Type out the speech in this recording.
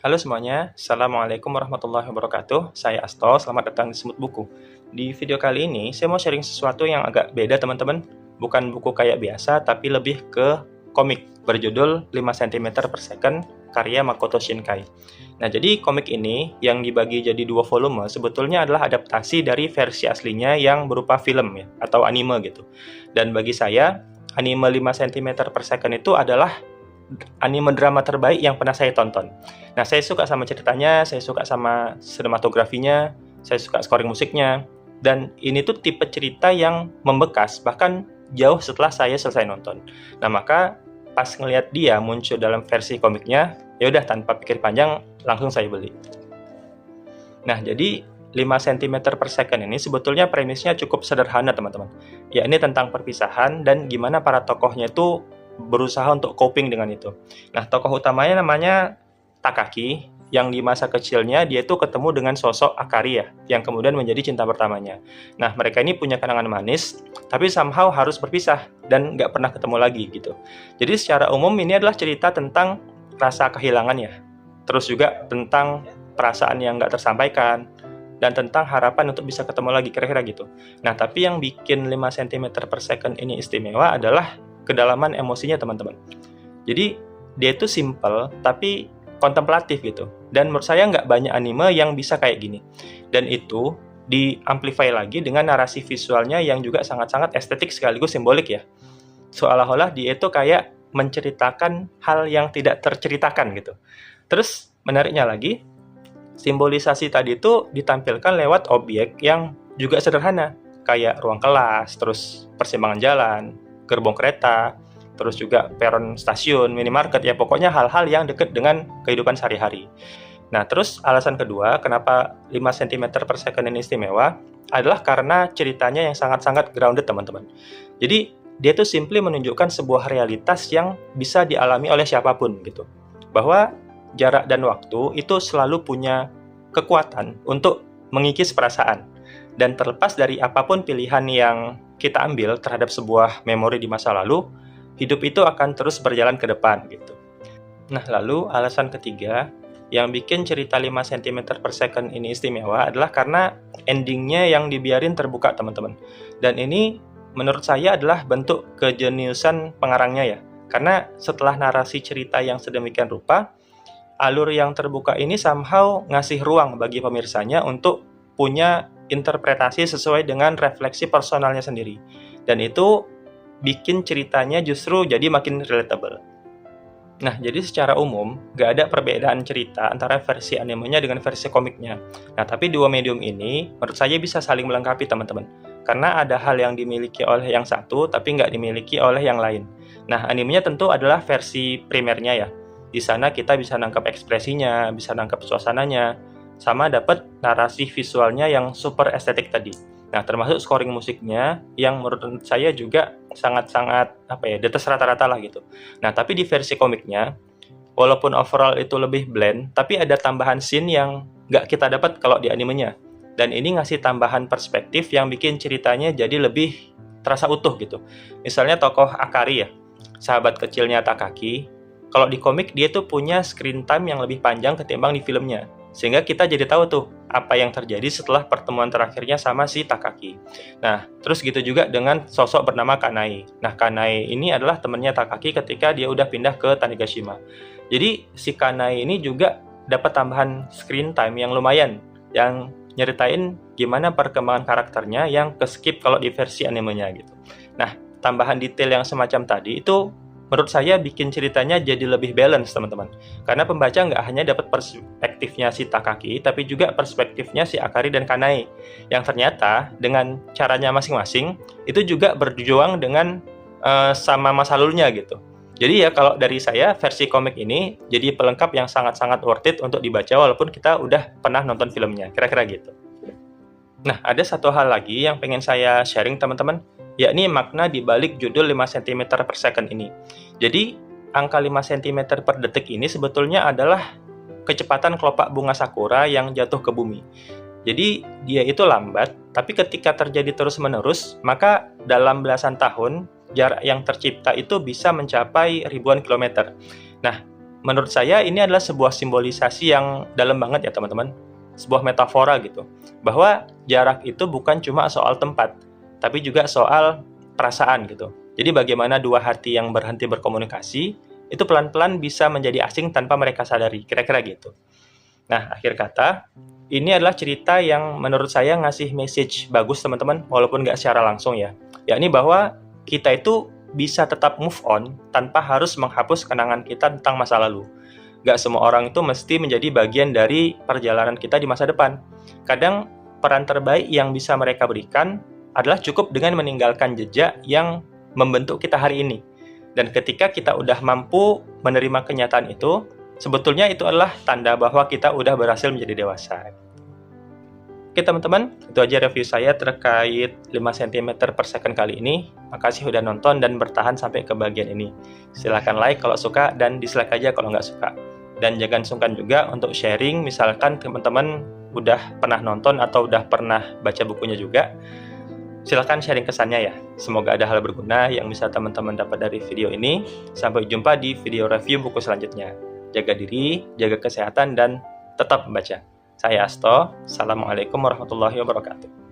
Halo semuanya, Assalamualaikum warahmatullahi wabarakatuh. Saya Asto, selamat datang di Semut Buku. Di video kali ini, saya mau sharing sesuatu yang agak beda teman-teman. Bukan buku kayak biasa, tapi lebih ke komik berjudul 5 cm per second, karya Makoto Shinkai. Nah, jadi komik ini yang dibagi jadi 2 volume sebetulnya adalah adaptasi dari versi aslinya yang berupa film ya, atau anime gitu. Dan bagi saya, anime 5 cm per second itu adalah anime drama terbaik yang pernah saya tonton. Nah, saya suka sama ceritanya, saya suka sama sinematografinya, saya suka scoring musiknya, dan ini tuh tipe cerita yang membekas, bahkan jauh setelah saya selesai nonton. Nah, maka pas ngelihat dia muncul dalam versi komiknya, ya udah tanpa pikir panjang langsung saya beli. Nah, jadi 5 cm per second ini sebetulnya premisnya cukup sederhana teman-teman. Ya, ini tentang perpisahan dan gimana para tokohnya itu berusaha untuk coping dengan itu. Nah, tokoh utamanya namanya Takaki, yang di masa kecilnya dia itu ketemu dengan sosok Akari ya, yang kemudian menjadi cinta pertamanya. Nah, mereka ini punya kenangan manis, tapi somehow harus berpisah dan nggak pernah ketemu lagi gitu. Jadi secara umum ini adalah cerita tentang rasa kehilangan ya, terus juga tentang perasaan yang nggak tersampaikan, dan tentang harapan untuk bisa ketemu lagi, kira-kira gitu. Nah, tapi yang bikin 5 cm per second ini istimewa adalah kedalaman emosinya teman-teman. Jadi dia itu simple tapi kontemplatif gitu. Dan menurut saya nggak banyak anime yang bisa kayak gini. Dan itu di-amplify lagi dengan narasi visualnya yang juga sangat-sangat estetik sekaligus simbolik ya. Seolah-olah dia itu kayak menceritakan hal yang tidak terceritakan gitu. Terus menariknya lagi, simbolisasi tadi itu ditampilkan lewat objek yang juga sederhana, kayak ruang kelas, terus persimpangan jalan, gerbong kereta, terus juga peron stasiun, minimarket, ya pokoknya hal-hal yang dekat dengan kehidupan sehari-hari. Nah, terus alasan kedua kenapa 5 cm per second ini istimewa adalah karena ceritanya yang sangat-sangat grounded teman-teman. Jadi dia tuh simply menunjukkan sebuah realitas yang bisa dialami oleh siapapun gitu. Bahwa jarak dan waktu itu selalu punya kekuatan untuk mengikis perasaan. Dan terlepas dari apapun pilihan yang kita ambil terhadap sebuah memori di masa lalu, hidup itu akan terus berjalan ke depan gitu. Nah, lalu alasan ketiga yang bikin cerita 5 cm per second ini istimewa adalah karena endingnya yang dibiarin terbuka teman-teman. Dan ini menurut saya adalah bentuk kejeniusan pengarangnya ya. Karena setelah narasi cerita yang sedemikian rupa, alur yang terbuka ini somehow ngasih ruang bagi pemirsanya untuk punya interpretasi sesuai dengan refleksi personalnya sendiri. Dan itu bikin ceritanya justru jadi makin relatable. Nah, jadi secara umum, nggak ada perbedaan cerita antara versi animenya dengan versi komiknya. Nah, tapi dua medium ini, menurut saya bisa saling melengkapi teman-teman. Karena ada hal yang dimiliki oleh yang satu, tapi nggak dimiliki oleh yang lain. Nah, animenya tentu adalah versi primernya ya. Di sana kita bisa nangkep ekspresinya, bisa nangkep suasananya, sama dapat narasi visualnya yang super estetik tadi. Nah, termasuk scoring musiknya yang menurut saya juga sangat-sangat di atas rata-rata lah gitu. Nah, tapi di versi komiknya, walaupun overall itu lebih blend, tapi ada tambahan scene yang nggak kita dapat kalau di animenya. Dan ini ngasih tambahan perspektif yang bikin ceritanya jadi lebih terasa utuh gitu. Misalnya tokoh Akari ya, sahabat kecilnya Takaki. Kalau di komik dia tuh punya screen time yang lebih panjang ketimbang di filmnya. Sehingga kita jadi tahu tuh apa yang terjadi setelah pertemuan terakhirnya sama si Takaki. Nah, terus gitu juga dengan sosok bernama Kanai. Nah, Kanai ini adalah temannya Takaki ketika dia udah pindah ke Tanegashima. Jadi, si Kanai ini juga dapat tambahan screen time yang lumayan, yang nyeritain gimana perkembangan karakternya yang ke-skip kalau di versi animenya gitu. Nah, tambahan detail yang semacam tadi itu menurut saya bikin ceritanya jadi lebih balance teman-teman. Karena pembaca nggak hanya dapat perspektifnya si Takaki, tapi juga perspektifnya si Akari dan Kanai. Yang ternyata dengan caranya masing-masing, itu juga berjuang dengan sama masa lalunya gitu. Jadi ya kalau dari saya, versi komik ini jadi pelengkap yang sangat-sangat worth it untuk dibaca walaupun kita udah pernah nonton filmnya, kira-kira gitu. Nah, ada satu hal lagi yang pengen saya sharing teman-teman, yakni makna di balik judul 5 cm per second ini. Jadi, angka 5 cm per detik ini sebetulnya adalah kecepatan kelopak bunga sakura yang jatuh ke bumi. Jadi, dia itu lambat, tapi ketika terjadi terus-menerus, maka dalam belasan tahun, jarak yang tercipta itu bisa mencapai ribuan kilometer. Nah, menurut saya ini adalah sebuah simbolisasi yang dalam banget ya teman-teman. Sebuah metafora gitu. Bahwa jarak itu bukan cuma soal tempat, tapi juga soal perasaan gitu. Jadi bagaimana dua hati yang berhenti berkomunikasi, itu pelan-pelan bisa menjadi asing tanpa mereka sadari, kira-kira gitu. Nah, akhir kata, ini adalah cerita yang menurut saya ngasih message bagus teman-teman, walaupun nggak secara langsung ya. Yakni bahwa kita itu bisa tetap move on tanpa harus menghapus kenangan kita tentang masa lalu. Nggak semua orang itu mesti menjadi bagian dari perjalanan kita di masa depan. Kadang peran terbaik yang bisa mereka berikan adalah cukup dengan meninggalkan jejak yang membentuk kita hari ini. Dan ketika kita udah mampu menerima kenyataan itu, sebetulnya itu adalah tanda bahwa kita udah berhasil menjadi dewasa. Oke teman-teman, itu aja review saya terkait 5 cm per second kali ini. Makasih udah nonton dan bertahan sampai ke bagian ini. Silahkan like kalau suka dan dislike aja kalau nggak suka. Dan jangan sungkan juga untuk sharing, misalkan teman-teman udah pernah nonton atau udah pernah baca bukunya juga. Silahkan sharing kesannya ya. Semoga ada hal berguna yang bisa teman-teman dapat dari video ini. Sampai jumpa di video review buku selanjutnya. Jaga diri, jaga kesehatan, dan tetap membaca. Saya Asto. Assalamualaikum warahmatullahi wabarakatuh.